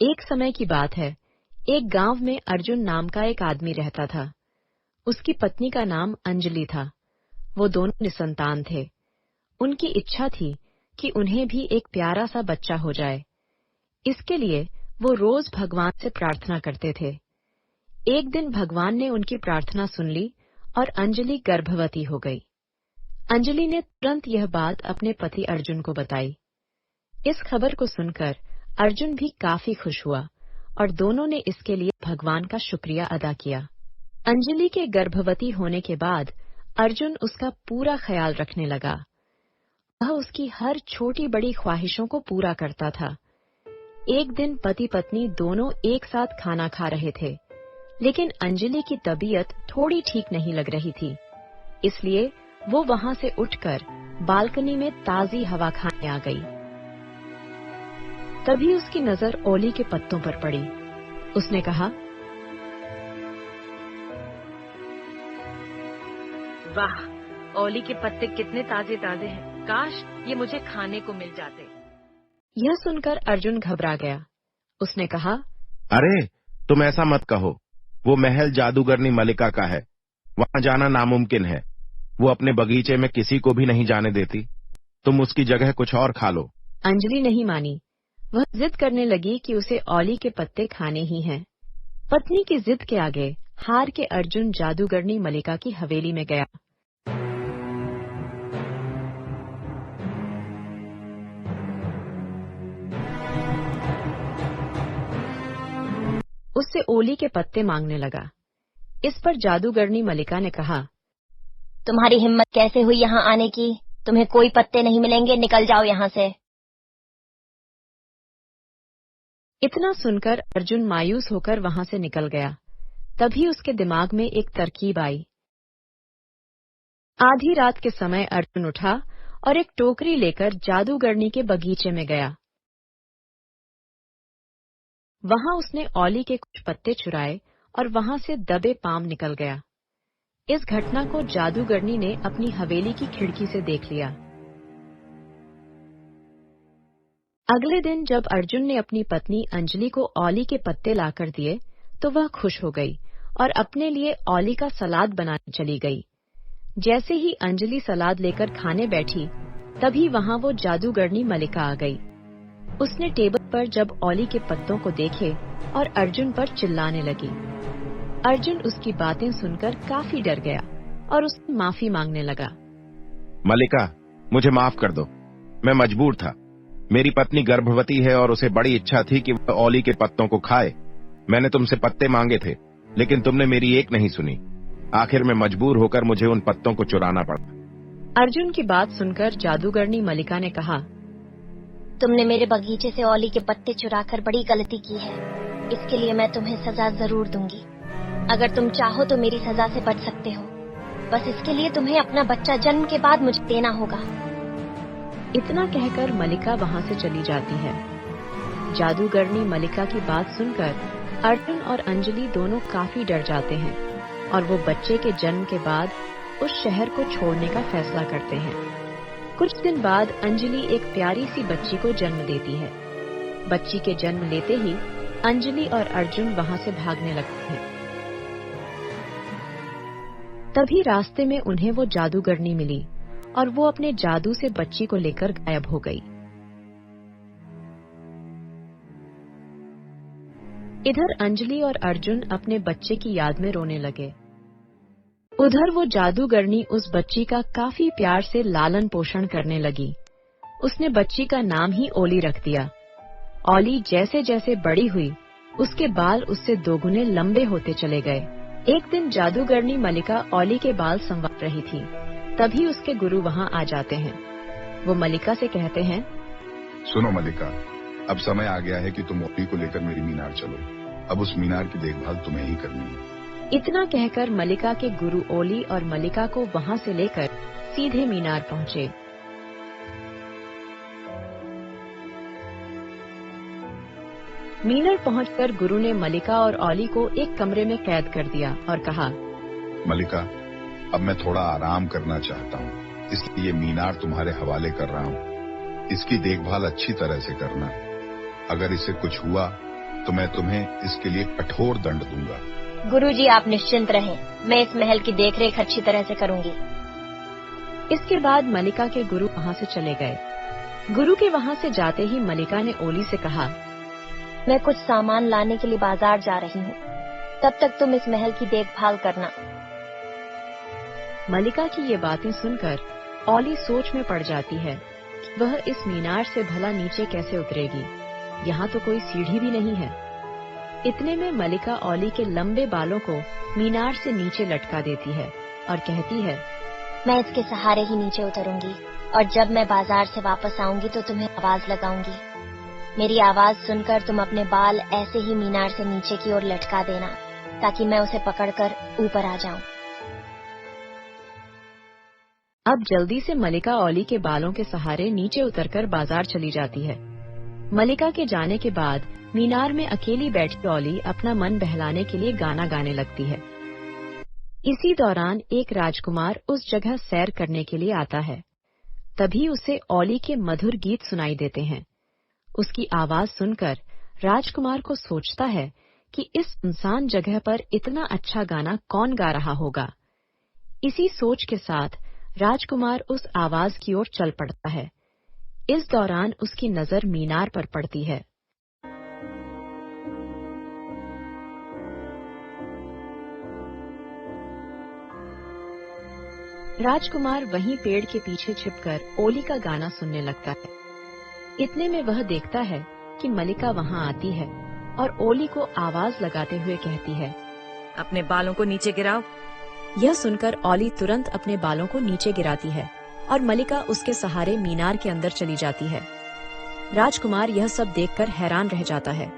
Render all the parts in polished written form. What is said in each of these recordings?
एक समय की बात है, एक गांव में अर्जुन नाम का एक आदमी रहता था। उसकी पत्नी का नाम अंजलि था। वो दोनों निसंतान थे। उनकी इच्छा थी कि उन्हें भी एक प्यारा सा बच्चा हो जाए। इसके लिए वो रोज भगवान से प्रार्थना करते थे। एक दिन भगवान ने उनकी प्रार्थना सुन ली और अंजलि गर्भवती हो गई। अंजलि ने तुरंत यह बात अपने पति अर्जुन को बताई। इस खबर को सुनकर अर्जुन भी काफी खुश हुआ और दोनों ने इसके लिए भगवान का शुक्रिया अदा किया। अंजलि के गर्भवती होने के बाद अर्जुन उसका पूरा ख्याल रखने लगा। वह उसकी हर छोटी बड़ी ख्वाहिशों को पूरा करता था। एक दिन पति पत्नी दोनों एक साथ खाना खा रहे थे, लेकिन अंजलि की तबीयत थोड़ी ठीक नहीं लग रही थी। इसलिए वो वहां से उठकर बालकनी में ताजी हवा खाने आ गई। तभी उसकी नजर ओली के पत्तों पर पड़ी। उसने कहा, वाह, ओली के पत्ते कितने ताजे ताजे हैं। काश ये मुझे खाने को मिल जाते। यह सुनकर अर्जुन घबरा गया। उसने कहा, अरे, तुम ऐसा मत कहो। वो महल जादूगरनी मलिका का है। वहां जाना नामुमकिन है। वो अपने बगीचे में किसी को भी नहीं जाने देती। तुम उसकी जगह कुछ और खा लो। अंजलि नहीं मानी। वह जिद करने लगी कि उसे ओली के पत्ते खाने ही हैं। पत्नी की जिद के आगे हार के अर्जुन जादूगरनी मलिका की हवेली में गया। उससे ओली के पत्ते मांगने लगा। इस पर जादूगरनी मलिका ने कहा, तुम्हारी हिम्मत कैसे हुई यहाँ आने की? तुम्हें कोई पत्ते नहीं मिलेंगे, निकल जाओ यहाँ से। इतना सुनकर अर्जुन मायूस होकर वहां से निकल गया। तभी उसके दिमाग में एक तरकीब आई। आधी रात के समय अर्जुन उठा और एक टोकरी लेकर जादूगरनी के बगीचे में गया। वहां उसने ओली के कुछ पत्ते चुराए और वहां से दबे पांव निकल गया। इस घटना को जादूगरनी ने अपनी हवेली की खिड़की से देख लिया। अगले दिन जब अर्जुन ने अपनी पत्नी अंजलि को ओली के पत्ते लाकर दिए, तो वह खुश हो गई और अपने लिए ओली का सलाद बनाने चली गई। जैसे ही अंजलि सलाद लेकर खाने बैठी, तभी वहां वो जादूगरनी मलिका आ गई। उसने टेबल पर जब ओली के पत्तों को देखे और अर्जुन पर चिल्लाने लगी। अर्जुन उसकी बातें सुनकर काफी डर गया और उससे माफी मांगने लगा। मलिका, मुझे माफ कर दो। मैं मजबूर था। मेरी पत्नी गर्भवती है और उसे बड़ी इच्छा थी कि वह ओली के पत्तों को खाए। मैंने तुमसे पत्ते मांगे थे, लेकिन तुमने मेरी एक नहीं सुनी। आखिर में मजबूर होकर मुझे उन पत्तों को चुराना पड़ा। अर्जुन की बात सुनकर जादूगरनी मलिका ने कहा, तुमने मेरे बगीचे से ओली के पत्ते चुराकर बड़ी गलती की है। इसके लिए मैं तुम्हें सजा जरूर दूंगी। अगर तुम चाहो तो मेरी सजा से बच सकते हो। बस इसके लिए तुम्हें अपना बच्चा जन्म के बाद मुझे देना होगा। इतना कहकर मलिका वहां से चली जाती है। जादूगरनी मलिका की बात सुनकर अर्जुन और अंजलि दोनों काफी डर जाते हैं और वो बच्चे के जन्म के बाद उस शहर को छोड़ने का फैसला करते हैं। कुछ दिन बाद अंजलि एक प्यारी सी बच्ची को जन्म देती है। बच्ची के जन्म लेते ही अंजलि और अर्जुन वहां से भागने लगते हैं। तभी रास्ते में उन्हें वो जादूगरनी मिली और वो अपने जादू से बच्ची को लेकर गायब हो गई। इधर अंजलि और अर्जुन अपने बच्चे की याद में रोने लगे। उधर वो जादूगरनी उस बच्ची का काफी प्यार से लालन पोषण करने लगी। उसने बच्ची का नाम ही ओली रख दिया। ओली जैसे जैसे बड़ी हुई, उसके बाल उससे दोगुने लंबे होते चले गए। एक दिन जादूगरनी मलिका ओली के बाल संवार रही थी। तभी उसके गुरु वहां आ जाते हैं। वो मलिका से कहते हैं, सुनो मलिका, अब समय आ गया है कि तुम ओली को लेकर मेरी मीनार चलो। अब उस मीनार की देखभाल तुम्हें ही करनी है। इतना कहकर मलिका के गुरु ओली और मलिका को वहां से लेकर सीधे मीनार पहुंचे। मीनार पहुंचकर गुरु ने मलिका और ओली को एक कमरे में कैद कर दिया और कहा, मलिका, अब मैं थोड़ा आराम करना चाहता हूँ, इसलिए मीनार तुम्हारे हवाले कर रहा हूँ। इसकी देखभाल अच्छी तरह से करना। अगर इसे कुछ हुआ तो मैं तुम्हें इसके लिए कठोर दंड दूंगा। गुरुजी, आप निश्चिंत रहें, मैं इस महल की देखरेख अच्छी तरह से करूंगी। इसके बाद मलिका के गुरु वहां से चले गए। गुरु के वहां से जाते ही मलिका ने ओली से कहा, मैं कुछ सामान लाने के लिए बाजार जा रही हूँ, तब तक तुम इस महल की देखभाल करना। मलिका की ये बातें सुनकर ओली सोच में पड़ जाती है कि वह इस मीनार से भला नीचे कैसे उतरेगी। यहाँ तो कोई सीढ़ी भी नहीं है। इतने में मलिका ओली के लंबे बालों को मीनार से नीचे लटका देती है और कहती है, मैं इसके सहारे ही नीचे उतरूंगी और जब मैं बाजार से वापस आऊंगी तो तुम्हें आवाज लगाऊंगी। मेरी आवाज सुनकर तुम अपने बाल ऐसे ही मीनार से नीचे की ओर लटका देना ताकि मैं उसे पकड़कर ऊपर आ जाऊं। अब जल्दी से मलिका ओली के बालों के सहारे नीचे उतरकर बाजार चली जाती है। मलिका के जाने के बाद मीनार में अकेली बैठी ओली अपना मन बहलाने के लिए गाना गाने लगती है। इसी दौरान एक राजकुमार उस जगह सैर करने के लिए आता है। तभी उसे ओली के मधुर गीत सुनाई देते हैं। उसकी आवाज सुनकर राजकुमार को सोचता है कि इस सुनसान जगह पर इतना अच्छा गाना कौन गा रहा होगा। इसी सोच के साथ राजकुमार उस आवाज की ओर चल पड़ता है। इस दौरान उसकी नजर मीनार पर पड़ती है। राजकुमार वहीं पेड़ के पीछे छिपकर ओली का गाना सुनने लगता है। इतने में वह देखता है कि मलिका वहां आती है और ओली को आवाज लगाते हुए कहती है, अपने बालों को नीचे गिराओ। यह सुनकर ओली तुरंत अपने बालों को नीचे गिराती है और मलिका उसके सहारे मीनार के अंदर चली जाती है। राजकुमार यह सब देखकर हैरान रह जाता है।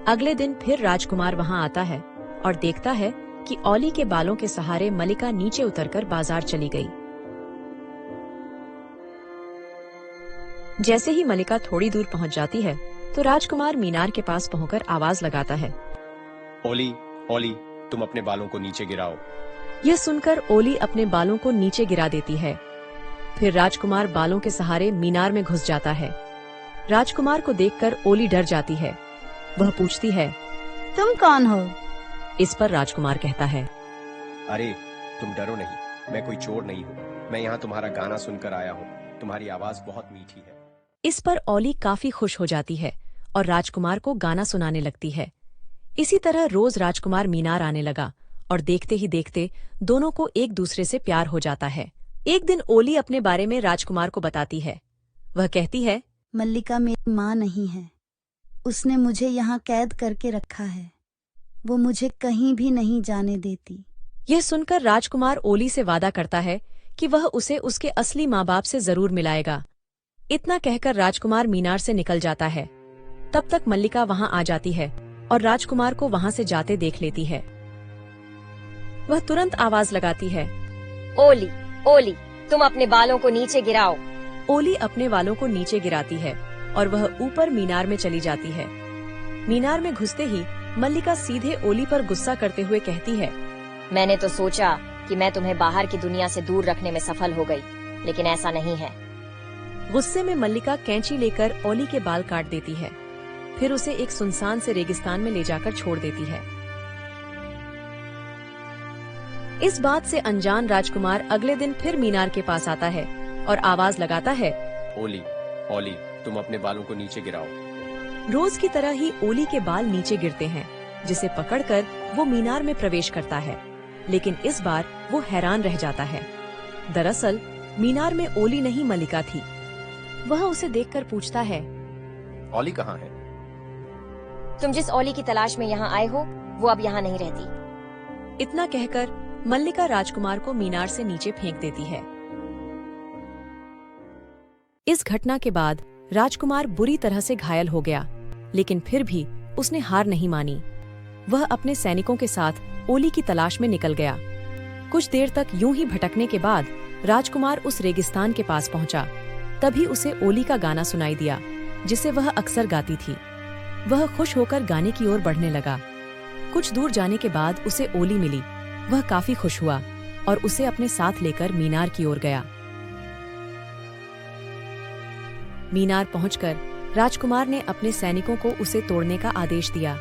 अगले दिन फिर राजकुमार वहां आता है और देखता है कि ओली के बालों के सहारे मलिका नीचे उतरकर बाजार चली गई। जैसे ही मलिका थोड़ी दूर पहुंच जाती है तो राजकुमार मीनार के पास पहुंचकर आवाज लगाता है, ओली, ओली, तुम अपने बालों को नीचे गिराओ। यह सुनकर ओली अपने बालों को नीचे गिरा देती है। फिर राजकुमार बालों के सहारे मीनार में घुस जाता है। राजकुमार को देखकर ओली डर जाती है। वह पूछती है, तुम कौन हो? इस पर राजकुमार कहता है, अरे तुम डरो नहीं, मैं कोई चोर नहीं हूँ। मैं यहाँ तुम्हारा गाना सुनकर आया हूँ। तुम्हारी आवाज बहुत मीठी है। इस पर ओली काफी खुश हो जाती है और राजकुमार को गाना सुनाने लगती है। इसी तरह रोज राजकुमार मीनार आने लगा और देखते ही देखते दोनों को एक दूसरे से प्यार हो जाता है। एक दिन ओली अपने बारे में राजकुमार को बताती है। वह कहती है, मल्लिका मेरी माँ नहीं है। उसने मुझे यहाँ कैद करके रखा है। वो मुझे कहीं भी नहीं जाने देती। यह सुनकर राजकुमार ओली से वादा करता है कि वह उसे उसके असली माँ बाप से जरूर मिलाएगा। इतना कहकर राजकुमार मीनार से निकल जाता है। तब तक मल्लिका वहां आ जाती है और राजकुमार को वहां से जाते देख लेती है। वह तुरंत आवाज लगाती है, ओली, ओली, तुम अपने बालों को नीचे गिराओ। ओली अपने बालों को नीचे गिराती है और वह ऊपर मीनार में चली जाती है। मीनार में घुसते ही मल्लिका सीधे ओली पर गुस्सा करते हुए कहती है, मैंने तो सोचा कि मैं तुम्हें बाहर की दुनिया से दूर रखने में सफल हो गई, लेकिन ऐसा नहीं है। गुस्से में मल्लिका कैंची लेकर ओली के बाल काट देती है। फिर उसे एक सुनसान से रेगिस्तान में ले जाकर छोड़ देती है। इस बात से अनजान राजकुमार अगले दिन फिर मीनार के पास आता है और आवाज लगाता है, ओली, ओली, तुम अपने बालों को नीचे गिराओ। रोज की तरह ही ओली के बाल नीचे गिरते हैं, जिसे पकड़कर वो मीनार में प्रवेश करता है। लेकिन इस बार वो हैरान रह जाता है। दरअसल मीनार में ओली नहीं मल्लिका थी। वह उसे देखकर पूछता है, ओली कहाँ है? तुम जिस ओली की तलाश में यहाँ आए हो वो अब यहाँ नहीं रहती। इतना कहकर मल्लिका राजकुमार को मीनार से नीचे फेंक देती है। इस घटना के बाद राजकुमार बुरी तरह से घायल हो गया, लेकिन फिर भी उसने हार नहीं मानी। वह अपने सैनिकों के साथ ओली की तलाश में निकल गया। कुछ देर तक यूं ही भटकने के बाद राजकुमार उस रेगिस्तान के पास पहुंचा। तभी उसे ओली का गाना सुनाई दिया, जिसे वह अक्सर गाती थी। वह खुश होकर गाने की ओर बढ़ने लगा। कुछ दूर जाने के बाद उसे ओली मिली। वह काफी खुश हुआ और उसे अपने साथ लेकर मीनार की ओर गया। मीनार पहुंचकर राजकुमार ने अपने सैनिकों को उसे तोड़ने का आदेश दिया।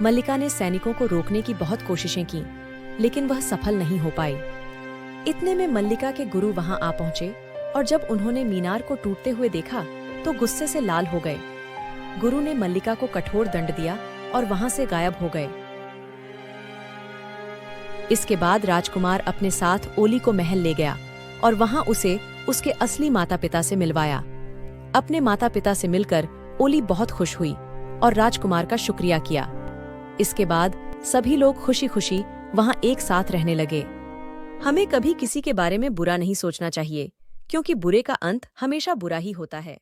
मल्लिका ने सैनिकों को रोकने की बहुत कोशिशें की, लेकिन वह सफल नहीं हो पाई। इतने में मल्लिका के गुरु वहां आ पहुंचे और जब उन्होंने मीनार को टूटते हुए देखा तो गुस्से से लाल हो गए। गुरु ने मल्लिका को कठोर दंड दिया और वहां से गायब हो गए। इसके बाद राजकुमार अपने साथ ओली को महल ले गया और वहां उसे उसके असली माता पिता से मिलवाया। अपने माता पिता से मिलकर ओली बहुत खुश हुई और राजकुमार का शुक्रिया किया। इसके बाद सभी लोग खुशी खुशी वहां एक साथ रहने लगे। हमें कभी किसी के बारे में बुरा नहीं सोचना चाहिए, क्योंकि बुरे का अंत हमेशा बुरा ही होता है।